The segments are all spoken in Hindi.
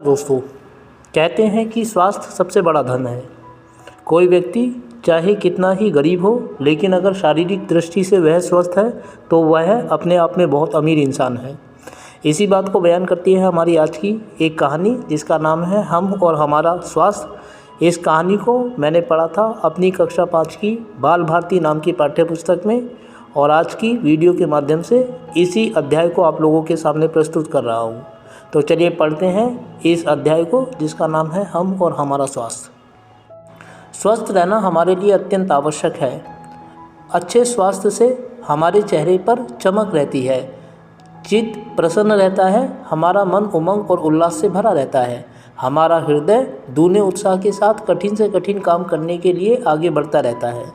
दोस्तों, कहते हैं कि स्वास्थ्य सबसे बड़ा धन है। कोई व्यक्ति चाहे कितना ही गरीब हो, लेकिन अगर शारीरिक दृष्टि से वह स्वस्थ है तो वह अपने आप में बहुत अमीर इंसान है। इसी बात को बयान करती है हमारी आज की एक कहानी, जिसका नाम है हम और हमारा स्वास्थ्य। इस कहानी को मैंने पढ़ा था अपनी कक्षा 5 की बाल भारती नाम की पाठ्यपुस्तक में, और आज की वीडियो के माध्यम से इसी अध्याय को आप लोगों के सामने प्रस्तुत कर रहा हूँ। तो चलिए पढ़ते हैं इस अध्याय को, जिसका नाम है हम और हमारा स्वास्थ्य। स्वस्थ रहना हमारे लिए अत्यंत आवश्यक है। अच्छे स्वास्थ्य से हमारे चेहरे पर चमक रहती है, चित्त प्रसन्न रहता है, हमारा मन उमंग और उल्लास से भरा रहता है, हमारा हृदय दूने उत्साह के साथ कठिन से कठिन काम करने के लिए आगे बढ़ता रहता है।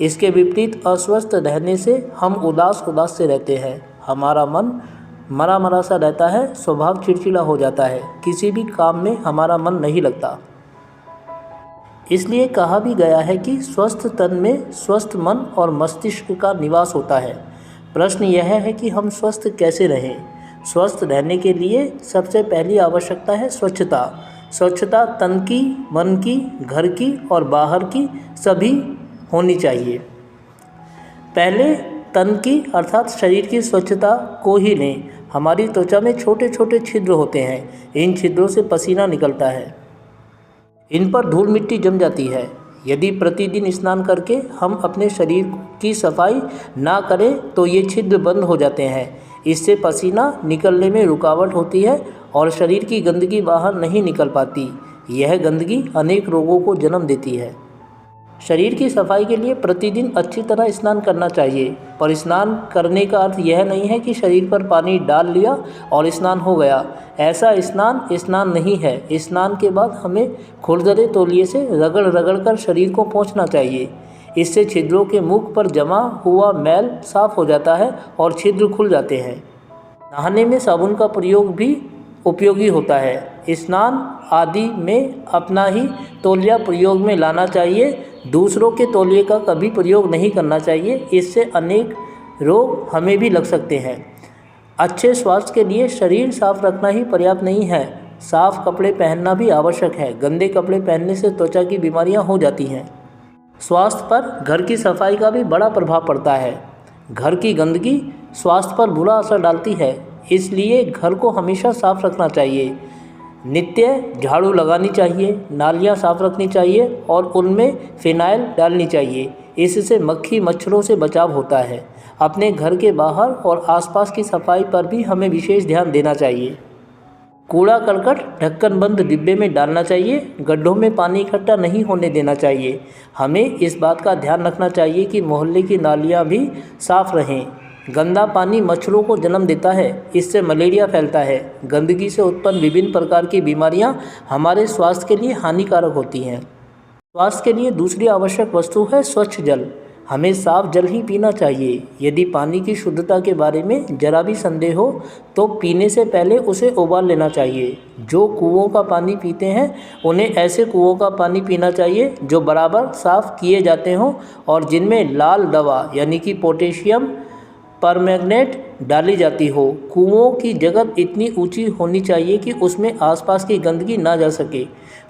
इसके विपरीत अस्वस्थ रहने से हम उदास से रहते हैं, हमारा मन मरा सा रहता है, स्वभाव चिड़चिड़ा हो जाता है, किसी भी काम में हमारा मन नहीं लगता। इसलिए कहा भी गया है कि स्वस्थ तन में स्वस्थ मन और मस्तिष्क का निवास होता है। प्रश्न यह है कि हम स्वस्थ कैसे रहें। स्वस्थ रहने के लिए सबसे पहली आवश्यकता है स्वच्छता। स्वच्छता तन की, मन की, घर की और बाहर की सभी होनी चाहिए। पहले तन की अर्थात शरीर की स्वच्छता को ही लें। हमारी त्वचा में छोटे छोटे छिद्र होते हैं, इन छिद्रों से पसीना निकलता है, इन पर धूल मिट्टी जम जाती है। यदि प्रतिदिन स्नान करके हम अपने शरीर की सफाई ना करें तो ये छिद्र बंद हो जाते हैं। इससे पसीना निकलने में रुकावट होती है और शरीर की गंदगी बाहर नहीं निकल पाती। यह गंदगी अनेक रोगों को जन्म देती है। शरीर की सफाई के लिए प्रतिदिन अच्छी तरह स्नान करना चाहिए, पर स्नान करने का अर्थ यह नहीं है कि शरीर पर पानी डाल लिया और स्नान हो गया। ऐसा स्नान नहीं है। स्नान के बाद हमें खुरदरे तौलिए से रगड़ कर शरीर को पोंछना चाहिए। इससे छिद्रों के मुख पर जमा हुआ मैल साफ हो जाता है और छिद्र खुल जाते हैं। नहाने में साबुन का प्रयोग भी उपयोगी होता है। स्नान आदि में अपना ही तौलिया प्रयोग में लाना चाहिए, दूसरों के तौलिए का कभी प्रयोग नहीं करना चाहिए। इससे अनेक रोग हमें भी लग सकते हैं। अच्छे स्वास्थ्य के लिए शरीर साफ रखना ही पर्याप्त नहीं है, साफ कपड़े पहनना भी आवश्यक है। गंदे कपड़े पहनने से त्वचा की बीमारियां हो जाती हैं। स्वास्थ्य पर घर की सफाई का भी बड़ा प्रभाव पड़ता है। घर की गंदगी स्वास्थ्य पर बुरा असर डालती है, इसलिए घर को हमेशा साफ रखना चाहिए। नित्य झाड़ू लगानी चाहिए, नालियाँ साफ रखनी चाहिए और उनमें फिनाइल डालनी चाहिए। इससे मक्खी मच्छरों से बचाव होता है। अपने घर के बाहर और आसपास की सफाई पर भी हमें विशेष ध्यान देना चाहिए। कूड़ा करकट ढक्कन बंद डिब्बे में डालना चाहिए। गड्ढों में पानी इकट्ठा नहीं होने देना चाहिए। हमें इस बात का ध्यान रखना चाहिए कि मोहल्ले की नालियाँ भी साफ रहें। गंदा पानी मच्छरों को जन्म देता है, इससे मलेरिया फैलता है। गंदगी से उत्पन्न विभिन्न प्रकार की बीमारियां हमारे स्वास्थ्य के लिए हानिकारक होती हैं। स्वास्थ्य के लिए दूसरी आवश्यक वस्तु है स्वच्छ जल। हमें साफ जल ही पीना चाहिए। यदि पानी की शुद्धता के बारे में जरा भी संदेह हो तो पीने से पहले उसे उबाल लेना चाहिए। जो कुओं का पानी पीते हैं उन्हें ऐसे कुओं का पानी पीना चाहिए जो बराबर साफ़ किए जाते हों और जिनमें लाल दवा यानी कि पोटेशियम परमैंगनेट डाली जाती हो। कुओं की जगह इतनी ऊंची होनी चाहिए कि उसमें आसपास की गंदगी ना जा सके।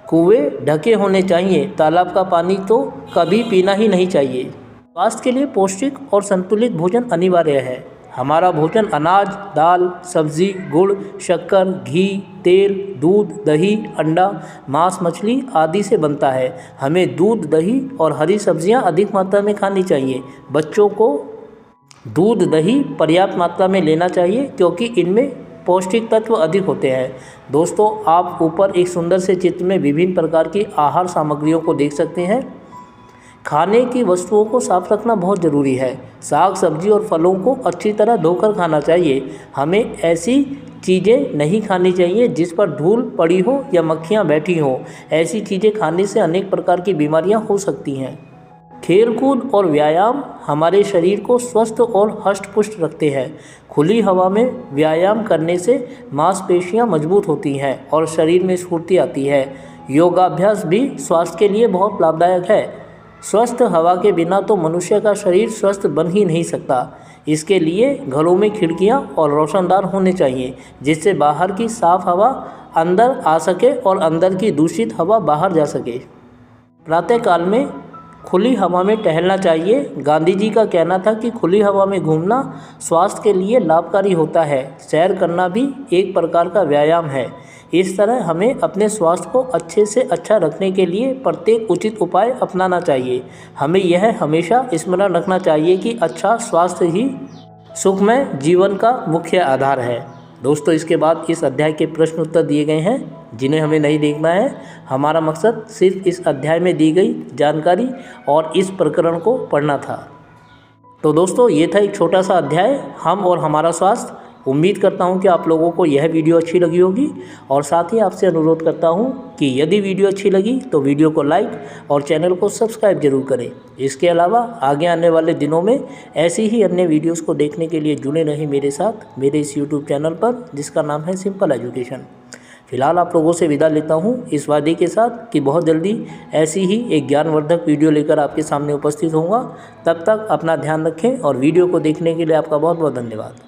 कुएं ढके होने चाहिए। तालाब का पानी तो कभी पीना ही नहीं चाहिए। स्वास्थ्य के लिए पौष्टिक और संतुलित भोजन अनिवार्य है। हमारा भोजन अनाज, दाल, सब्जी, गुड़, शक्कर, घी, तेल, दूध, दही, अंडा, मांस, मछली आदि से बनता है। हमें दूध, दही और हरी सब्जियां अधिक मात्रा में खानी चाहिए। बच्चों को दूध, दही पर्याप्त मात्रा में लेना चाहिए क्योंकि इनमें पौष्टिक तत्व अधिक होते हैं। दोस्तों, आप ऊपर एक सुंदर से चित्र में विभिन्न प्रकार की आहार सामग्रियों को देख सकते हैं। खाने की वस्तुओं को साफ रखना बहुत ज़रूरी है। साग, सब्जी और फलों को अच्छी तरह धोकर खाना चाहिए। हमें ऐसी चीज़ें नहीं खानी चाहिए जिस पर धूल पड़ी हो या मक्खियाँ बैठी हों। ऐसी चीज़ें खाने से अनेक प्रकार की बीमारियाँ हो सकती हैं। खेलकूद और व्यायाम हमारे शरीर को स्वस्थ और हष्ट-पुष्ट रखते हैं। खुली हवा में व्यायाम करने से मांसपेशियां मजबूत होती हैं और शरीर में स्फूर्ति आती है। योगाभ्यास भी स्वास्थ्य के लिए बहुत लाभदायक है। स्वस्थ हवा के बिना तो मनुष्य का शरीर स्वस्थ बन ही नहीं सकता। इसके लिए घरों में खिड़कियां और रोशनदार होने चाहिए, जिससे बाहर की साफ़ हवा अंदर आ सके और अंदर की दूषित हवा बाहर जा सके। प्रातःकाल में खुली हवा में टहलना चाहिए। गांधी जी का कहना था कि खुली हवा में घूमना स्वास्थ्य के लिए लाभकारी होता है। सैर करना भी एक प्रकार का व्यायाम है। इस तरह हमें अपने स्वास्थ्य को अच्छे से अच्छा रखने के लिए प्रत्येक उचित उपाय अपनाना चाहिए। हमें यह हमेशा स्मरण रखना चाहिए कि अच्छा स्वास्थ्य ही सुखमय जीवन का मुख्य आधार है। दोस्तों, इसके बाद इस अध्याय के प्रश्न उत्तर दिए गए हैं, जिन्हें हमें नहीं देखना है। हमारा मकसद सिर्फ इस अध्याय में दी गई जानकारी और इस प्रकरण को पढ़ना था। तो दोस्तों, ये था एक छोटा सा अध्याय, हम और हमारा स्वास्थ्य। उम्मीद करता हूँ कि आप लोगों को यह वीडियो अच्छी लगी होगी और साथ ही आपसे अनुरोध करता हूँ कि यदि वीडियो अच्छी लगी तो वीडियो को लाइक और चैनल को सब्सक्राइब जरूर करें। इसके अलावा आगे आने वाले दिनों में ऐसी ही अन्य वीडियोस को देखने के लिए जुड़े रहें मेरे साथ, मेरे इस यूट्यूब चैनल पर, जिसका नाम है सिंपल एजुकेशन। फिलहाल आप लोगों से विदा लेता हूँ इस वादे के साथ कि बहुत जल्दी ऐसी ही एक ज्ञानवर्धक वीडियो लेकर आपके सामने उपस्थित होऊंगा। तब तक अपना ध्यान रखें और वीडियो को देखने के लिए आपका बहुत बहुत धन्यवाद।